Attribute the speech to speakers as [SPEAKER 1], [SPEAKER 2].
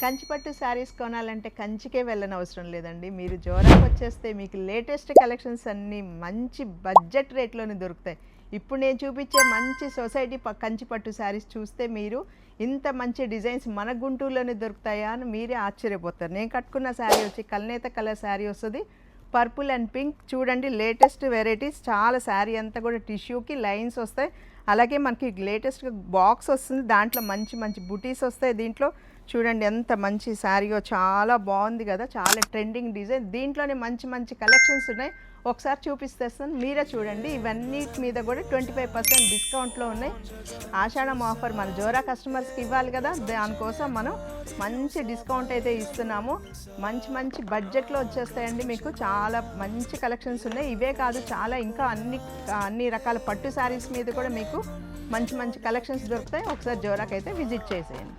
[SPEAKER 1] కంచిపట్టు శారీస్ కొనాలంటే కంచికే వెళ్ళనవసరం లేదండి. మీరు జోరాకి వచ్చేస్తే మీకు లేటెస్ట్ కలెక్షన్స్ అన్నీ మంచి బడ్జెట్ రేట్లోనే దొరుకుతాయి. ఇప్పుడు నేను చూపించే మంచి సొసైటీ కంచిపట్టు శారీస్ చూస్తే మీరు ఇంత మంచి డిజైన్స్ మన గుంటూరులోనే దొరుకుతాయా అని మీరే ఆశ్చర్యపోతారు. నేను కట్టుకున్న శారీ వచ్చి కల్నేత కలర్ శారీ వస్తుంది, పర్పుల్ అండ్ పింక్. చూడండి లేటెస్ట్ వెరైటీస్, చాలా శారీ అంతా కూడా టిష్యూకి లైన్స్ వస్తాయి. అలాగే మనకి లేటెస్ట్గా బాక్స్ వస్తుంది, దాంట్లో మంచి మంచి బుటీస్ వస్తాయి. దీంట్లో చూడండి ఎంత మంచి శారీయో, చాలా బాగుంది కదా, చాలా ట్రెండింగ్ డిజైన్. దీంట్లోనే మంచి మంచి కలెక్షన్స్ ఉన్నాయి, ఒకసారి చూపిస్తేస్తాను, మీరే చూడండి. ఇవన్నీ మీద కూడా 25% డిస్కౌంట్లో ఉన్నాయి. ఆషాఢం ఆఫర్ మన జోరా కస్టమర్స్కి ఇవ్వాలి కదా, దానికోసం మనం మంచి డిస్కౌంట్ అయితే ఇస్తున్నాము. మంచి మంచి బడ్జెట్లో వచ్చేస్తాయండి, మీకు చాలా మంచి కలెక్షన్స్ ఉన్నాయి. ఇవే కాదు, చాలా ఇంకా అన్ని రకాల పట్టు శారీస్ మీద కూడా మీకు మంచి మంచి కలెక్షన్స్ దొరుకుతాయి. ఒకసారి జోరాకి అయితే విజిట్ చేసేయండి.